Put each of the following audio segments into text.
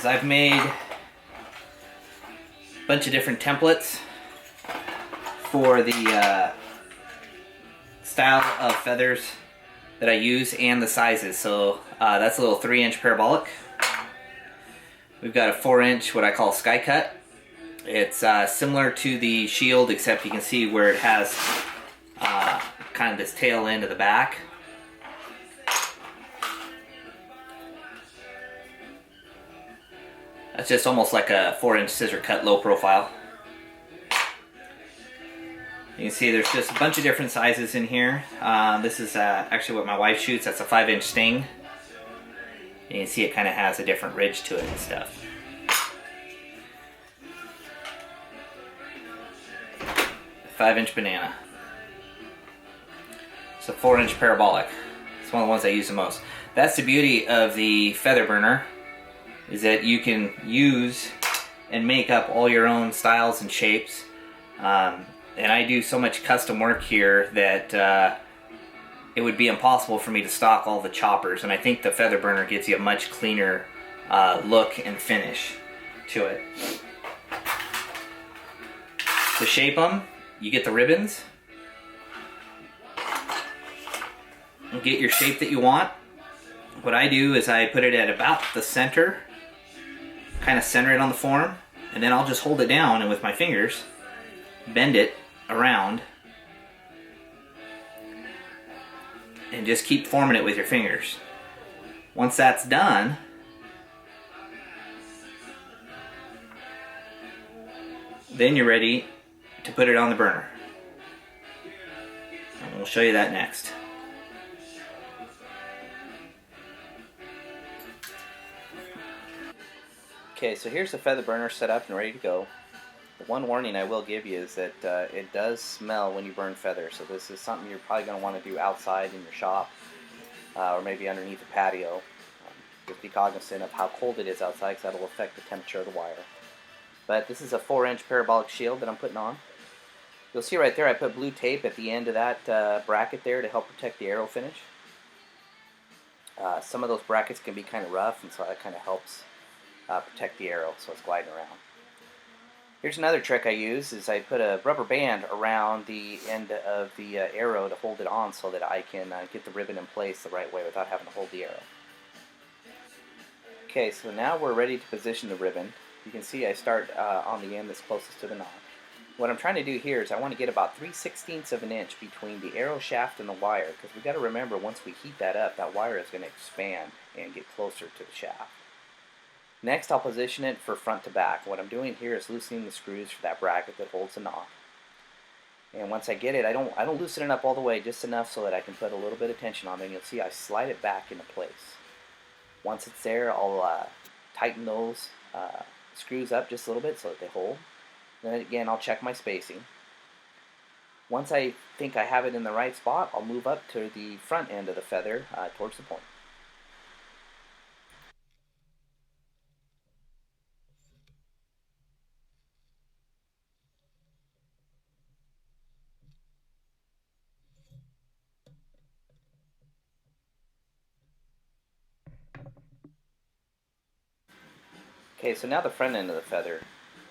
is I've made a bunch of different templates for the style of feathers that I use and the sizes. So that's a little 3-inch parabolic. We've got a 4-inch what I call sky cut. It's similar to the shield, except you can see where it has kind of this tail end of the back. That's just almost like a 4-inch scissor cut, low profile. You can see there's just a bunch of different sizes in here. This is actually what my wife shoots. That's a 5-inch sting. And you can see it kind of has a different ridge to it and stuff. A 5-inch banana. It's a 4-inch parabolic. It's one of the ones I use the most. That's the beauty of the feather burner, is that you can use and make up all your own styles and shapes. And I do so much custom work here that it would be impossible for me to stock all the choppers, and I think the feather burner gives you a much cleaner look and finish to it. To shape them, you get the ribbons and get your shape that you want. What I do is I put it at about the center, kind of center it on the form, and then I'll just hold it down and with my fingers bend it around and just keep forming it with your fingers. Once that's done, then you're ready to put it on the burner. And we'll show you that next. Okay, so here's the feather burner set up and ready to go. The one warning I will give you is that it does smell when you burn feathers, so this is something you're probably going to want to do outside in your shop or maybe underneath a patio. Just be cognizant of how cold it is outside, because that will affect the temperature of the wire. But this is a 4-inch parabolic shield that I'm putting on. You'll see right there I put blue tape at the end of that bracket there to help protect the arrow finish. Some of those brackets can be kind of rough, and so that kind of helps protect the arrow so it's gliding around. Here's another trick I use, is I put a rubber band around the end of the arrow to hold it on so that I can get the ribbon in place the right way without having to hold the arrow. Okay, so now we're ready to position the ribbon. You can see I start on the end that's closest to the knot. What I'm trying to do here is I want to get about 3/16 of an inch between the arrow shaft and the wire, because we've got to remember, once we heat that up, that wire is going to expand and get closer to the shaft. Next, I'll position it for front to back. What I'm doing here is loosening the screws for that bracket that holds the knot. And once I get it, I don't loosen it up all the way, just enough so that I can put a little bit of tension on it. And you'll see I slide it back into place. Once it's there, I'll tighten those screws up just a little bit so that they hold. Then again, I'll check my spacing. Once I think I have it in the right spot, I'll move up to the front end of the feather towards the point. Okay, so now the front end of the feather.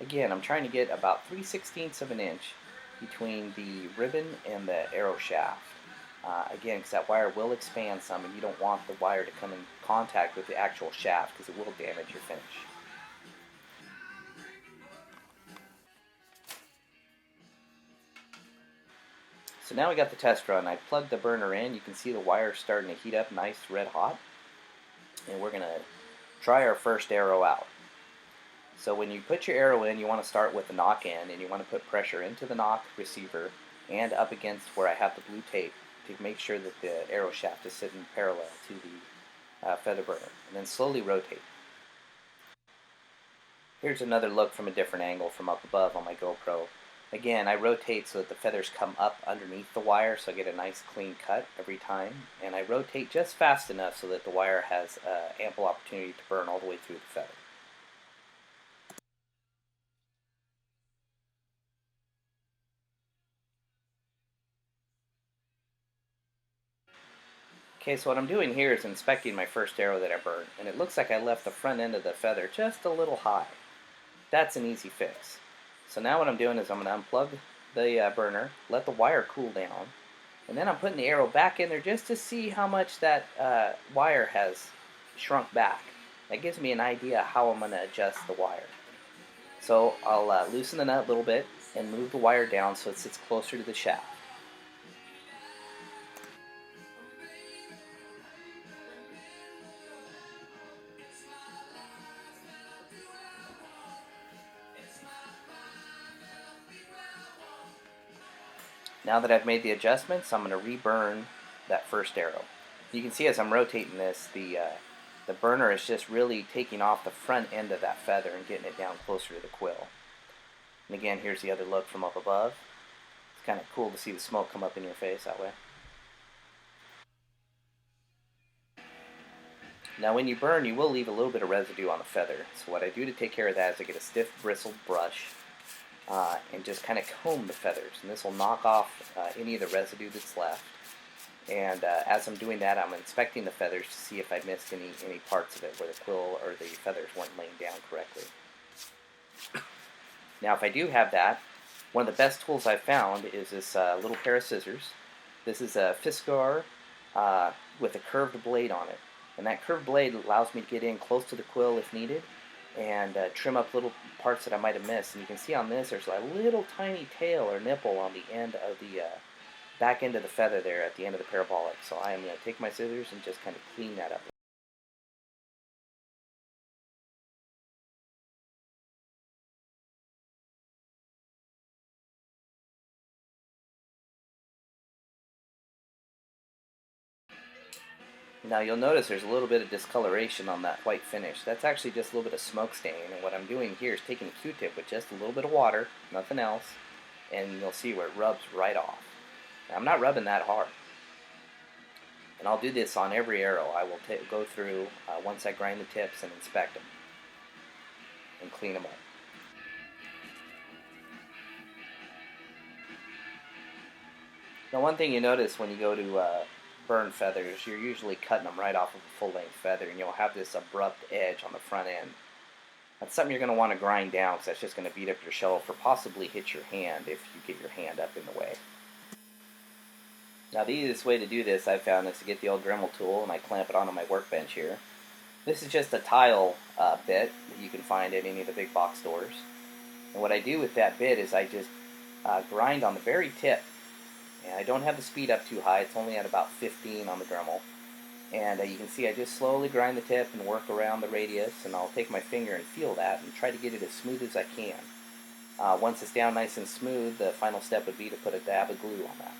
Again, I'm trying to get about 3/16 of an inch between the ribbon and the arrow shaft. Again, because that wire will expand some, and you don't want the wire to come in contact with the actual shaft, because it will damage your finish. So now we got the test run. I plugged the burner in. You can see the wire starting to heat up nice red hot. And we're going to try our first arrow out. So when you put your arrow in, you want to start with the nock end, and you want to put pressure into the nock receiver and up against where I have the blue tape to make sure that the arrow shaft is sitting parallel to the feather burner, and then slowly rotate. Here's another look from a different angle from up above on my GoPro. Again, I rotate so that the feathers come up underneath the wire, so I get a nice clean cut every time, and I rotate just fast enough so that the wire has ample opportunity to burn all the way through the feather. Okay, so what I'm doing here is inspecting my first arrow that I burned, and it looks like I left the front end of the feather just a little high. That's an easy fix. So now what I'm doing is I'm going to unplug the burner, let the wire cool down, and then I'm putting the arrow back in there just to see how much that wire has shrunk back. That gives me an idea how I'm going to adjust the wire. So I'll loosen the nut a little bit and move the wire down so it sits closer to the shaft. Now that I've made the adjustments, I'm going to reburn that first arrow. You can see as I'm rotating this, the burner is just really taking off the front end of that feather and getting it down closer to the quill. And again, here's the other look from up above. It's kind of cool to see the smoke come up in your face that way. Now when you burn, you will leave a little bit of residue on the feather. So what I do to take care of that is I get a stiff bristled brush and just kind of comb the feathers. And this will knock off any of the residue that's left. And as I'm doing that, I'm inspecting the feathers to see if I missed any parts of it where the quill or the feathers weren't laying down correctly. Now if I do have that, one of the best tools I've found is this little pair of scissors. This is a Fiskar with a curved blade on it. And that curved blade allows me to get in close to the quill if needed and trim up little parts that I might have missed. And you can see on this there's a little tiny tail or nipple on the end of the back end of the feather there at the end of the parabolic. So I am going to take my scissors and just kind of clean that up. Now you'll notice there's a little bit of discoloration on that white finish. That's actually just a little bit of smoke stain, and what I'm doing here is taking a Q-tip with just a little bit of water, nothing else, and you'll see where it rubs right off. Now, I'm not rubbing that hard. And I'll do this on every arrow. I will go through once I grind the tips and inspect them and clean them up. Now one thing you notice when you go to burn feathers, you're usually cutting them right off of a full-length feather, and you'll have this abrupt edge on the front end. That's something you're going to want to grind down, because that's just going to beat up your shelf or possibly hit your hand if you get your hand up in the way. Now the easiest way to do this I've found is to get the old Dremel tool and I clamp it onto my workbench here. This is just a tile bit that you can find at any of the big box stores. And what I do with that bit is I just grind on the very tip. And I don't have the speed up too high, it's only at about 15 on the Dremel. And you can see I just slowly grind the tip and work around the radius, and I'll take my finger and feel that and try to get it as smooth as I can. Once it's down nice and smooth, the final step would be to put a dab of glue on that.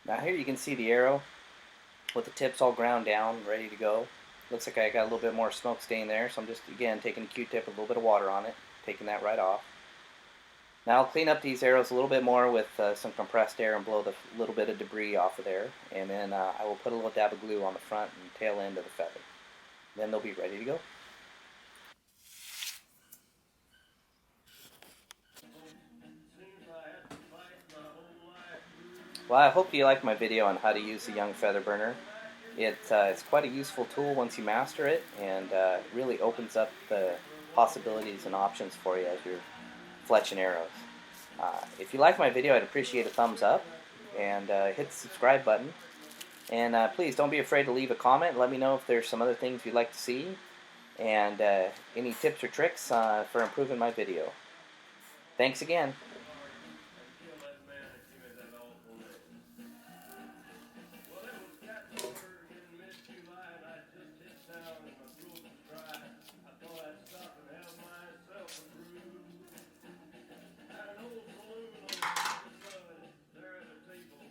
Now here you can see the arrow with the tips all ground down, ready to go. Looks like I got a little bit more smoke stain there, so I'm just, again, taking a Q-tip with a little bit of water on it, taking that right off. Now I'll clean up these arrows a little bit more with some compressed air and blow the little bit of debris off of there, and then I will put a little dab of glue on the front and tail end of the feather. Then they'll be ready to go. Well, I hope you liked my video on how to use the young feather burner. It's quite a useful tool once you master it, and really opens up the possibilities and options for you as you're fletching arrows. If you like my video, I'd appreciate a thumbs up, and hit the subscribe button. And please don't be afraid to leave a comment. Let me know if there's some other things you'd like to see. and any tips or tricks for improving my video. Thanks again.